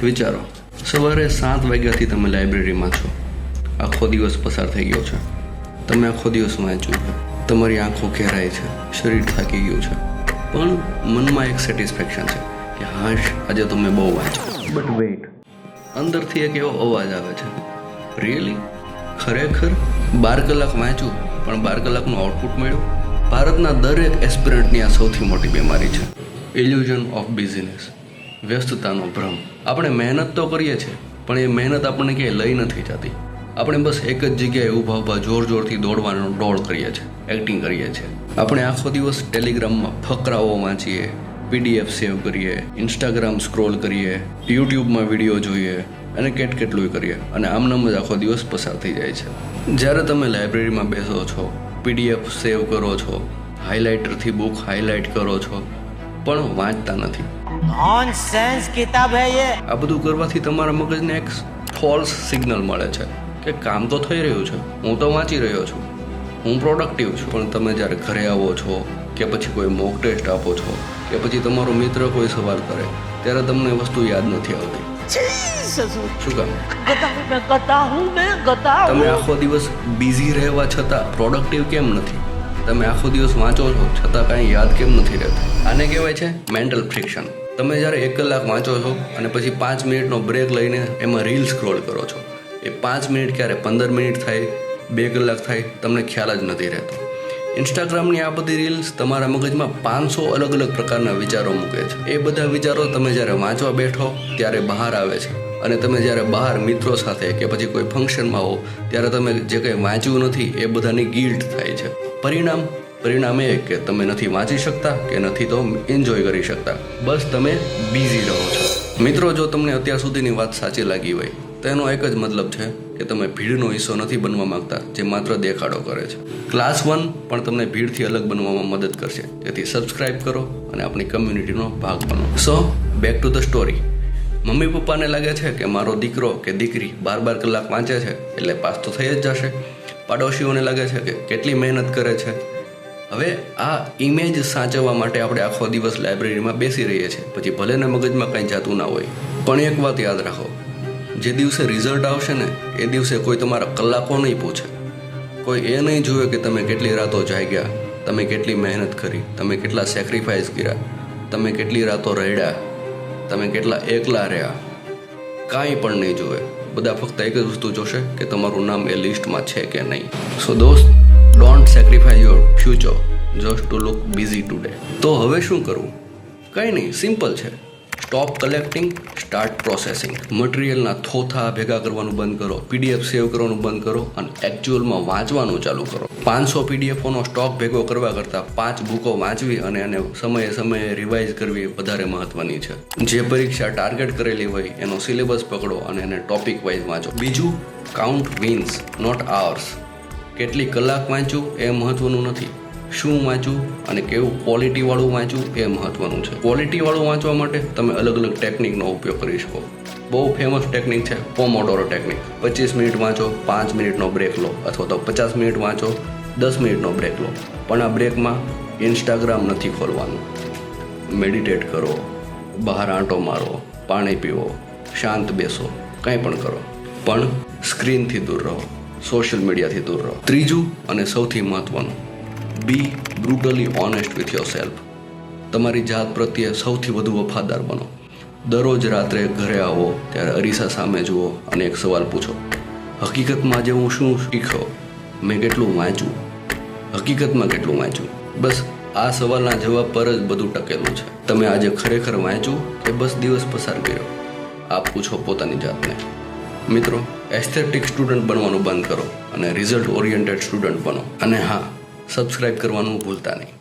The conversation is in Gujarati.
વિચારો, સવારે 7 વાગ્યાથી તમે લાઇબ્રેરીમાં છો, આખો દિવસ પસાર થઈ ગયો છે, તમે આખો દિવસ વાંચ્યું છે, તમારી આંખો ઘેરાય છે, શરીર થાકી ગયું છે, પણ મનમાં એક સેટિસ્ફેક્શન છે કે હાશ આજે તમે બહુ વાંચ્યું. બટ વેઇટ, અંદરથી એક એવો અવાજ આવે છે, રિયલી ખરેખર 12 કલાક વાંચ્યું પણ 12 કલાકનું આઉટપુટ મળ્યું? ભારતના દરેક એસ્પિરન્ટની આ સૌથી મોટી બીમારી છે, ઇલ્યુઝન ઓફ બિઝીનેસ, વ્યસ્તતાનો ભ્રમ. આપણે મહેનત તો કરીએ છીએ પણ એ મહેનત આપણને ક્યાંય લઈ નથી જતી. આપણે બસ એક જ જગ્યાએ ઊભા જોરથી દોડવાનો દોડ કરીએ છીએ, એક્ટિંગ કરીએ છીએ. આપણે આખો દિવસ ટેલિગ્રામમાં ફકરાઓ વાંચીએ, PDF સેવ કરીએ, ઇન્સ્ટાગ્રામ સ્ક્રોલ કરીએ, યુટ્યુબમાં વિડીયો જોઈએ અને કેટલું કરીએ અને આમનામ જ આખો દિવસ પસાર થઈ જાય છે. જ્યારે તમે લાઇબ્રેરીમાં બેસો છો, PDF સેવ કરો છો, હાઇલાઇટરથી બુક હાઇલાઇટ કરો છો, પણ વાંચતા નથી. નોનસેન્સ કિતાબ હે યે. આ બધું કરવાથી તમારા મગજને એક ફોલ્સ સિગ્નલ મળે છે કે કામ તો થઈ રહ્યું છે, હું તો વાંચી રહ્યો છું, હું પ્રોડક્ટિવ છું. પણ તમે જ્યારે ઘરે આવો છો કે પછી કોઈ મોક ટેસ્ટ આપો છો કે પછી તમારો મિત્ર કોઈ સવાલ કરે ત્યારે તમને વસ્તુ યાદ નથી આવતી. શું કામ? તમે આખો દિવસ બિઝી રહેવા છતાં પ્રોડક્ટિવ કેમ નથી? તમે આખો દિવસ વાંચો છો છતાં કાંઈ યાદ કેમ નથી રહેતું? આને કહેવાય છે મેન્ટલ ફ્રિક્શન. તમે જ્યારે 1 કલાક વાંચો છો અને પછી 5 મિનિટનો બ્રેક લઈને એમાં રીલ સ્ક્રોલ કરો છો, એ 5 મિનિટ ક્યારે 15 મિનિટ થાય, 2 કલાક થાય, તમને ખ્યાલ જ નથી રહેતો. ઇન્સ્ટાગ્રામની આ બધી રીલ્સ તમારા મગજમાં 500 અલગ અલગ પ્રકારના વિચારો મૂકે છે. એ બધા વિચારો તમે જ્યારે વાંચવા બેઠો ત્યારે બહાર આવે છે અને તમે જ્યારે બહાર મિત્રો સાથે કે પછી કોઈ ફંક્શનમાં હો ત્યારે તમે જે કંઈ વાંચ્યું નથી એ બધાની ગિલ્ટ થાય છે. પરિણામ એ કે તમે નથી વાંચી શકતા કે નથી તો એન્જોય કરી શકતા, બસ તમે બિઝી રહો છો. મિત્રો, જો તમને અત્યાર સુધીની વાત સાચી લાગી હોય તો એનો એક જ મતલબ છે કે તમે ભીડનો હિસ્સો નથી બનવા માંગતા જે માત્ર દેખાડો કરે છે. ક્લાસ 1 પણ તમને ભીડથી અલગ બનવામાં મદદ કરશે, તેથી સબસ્ક્રાઇબ કરો અને આપણી કમ્યુનિટીનો ભાગ બનો. So back to the story. Mummy પપ્પાને લાગે છે કે મારો દીકરો કે દીકરી 12 કલાક વાંચે છે એટલે પાસ તો થઈ જ જશે. પાડોશીઓને લાગે છે કે કેટલી મહેનત કરે છે. હવે આ ઇમેજ સાચવવા માટે આપણે આખો દિવસ લાઇબ્રેરીમાં બેસી રહીએ છીએ, પછી ભલે ને મગજમાં કંઈ જાતું ના હોય. પણ એક વાત યાદ રાખો, જે દિવસે રિઝલ્ટ આવશે ને એ દિવસે કોઈ તમારા કલાકો નહીં પૂછે, કોઈ એ નહીં જુએ કે તમે કેટલી રાતો જાગ્યા, તમે કેટલી મહેનત કરી, તમે કેટલા સેક્રિફાઈસ કર્યા, તમે કેટલી રાતો રડ્યા, તમે કેટલા એકલા રહ્યા, કાંઈ પણ નહીં જુએ. બધા ફક્ત એક જ વસ્તુ જોશે કે તમારું નામ એ લિસ્ટમાં છે કે નહીં. સો દોસ્ત, don't sacrifice your future just to look busy today. તો હવે શું કરવું? કંઈ નહીં, સિમ્પલ છે. Stop collecting, start processing. મટીરિયલના થોથા ભેગા કરવાનું બંધ કરો, PDF સેવ કરવાનું બંધ કરો અને એકચ્યુઅલમાં વાંચવાનું ચાલુ કરો. 500 PDFનો સ્ટોક ભેગો કરવા કરતાં 5 બુકો વાંચવી અને એને સમયે રિવાઇઝ કરવી વધારે મહત્વની છે. જે પરીક્ષા ટાર્ગેટ કરેલી હોય એનો સિલેબસ પકડો અને એને ટોપિક વાઇઝ વાંચો. બીજું, કાઉન્ટ વિન્સ નોટ આવર્સ. કેટલી કલાક વાંચ્યું એ મહત્વનું નથી, શું વાંચ્યું અને કેવું ક્વોલિટીવાળું વાંચ્યું એ મહત્વનું છે. ક્વોલિટીવાળું વાંચવા માટે તમે અલગ અલગ ટેકનિકનો ઉપયોગ કરી શકો. બહુ ફેમસ ટેકનિક છે પોમોડોરો ટેકનિક. 25 મિનિટ વાંચો, 5 મિનિટનો બ્રેક લો, અથવા તો 50 મિનિટ વાંચો, 10 મિનિટનો બ્રેક લો. પણ આ બ્રેકમાં ઇન્સ્ટાગ્રામ નથી ખોલવાનું. મેડિટેટ કરો, બહાર આંટો મારો, પાણી પીવો, શાંત બેસો, કંઈ પણ કરો, પણ સ્ક્રીનથી દૂર રહો, સોશિયલ મીડિયાથી દૂર રહો. ત્રીજું અને સૌથી મહત્વનું, બી બ્રુટલી ઓનેસ્ટ વિથ યોર સેલ્ફ. તમારી જાત પ્રત્યે સૌથી વધુ વફાદાર બનો. દરરોજ રાત્રે ઘરે આવો ત્યારે અરીસા સામે જુઓ અને એક સવાલ પૂછો, હકીકતમાં આજે હું શું શીખ્યો? મેં કેટલું વાંચ્યું? હકીકતમાં કેટલું વાંચ્યું? બસ આ સવાલના જવાબ પર જ બધું ટકેલું છે. તમે આજે ખરેખર વાંચ્યું કે બસ દિવસ પસાર કર્યો? આપ પૂછો પોતાની જાતને. મિત્રો, એસ્થેટિક સ્ટુડન્ટ બનવાનું બંધ કરો અને રિઝલ્ટ ઓરિએન્ટેડ સ્ટુડન્ટ બનો. અને હા, સબસ્ક્રાઇબ કરવાનું ભૂલતા નહીં.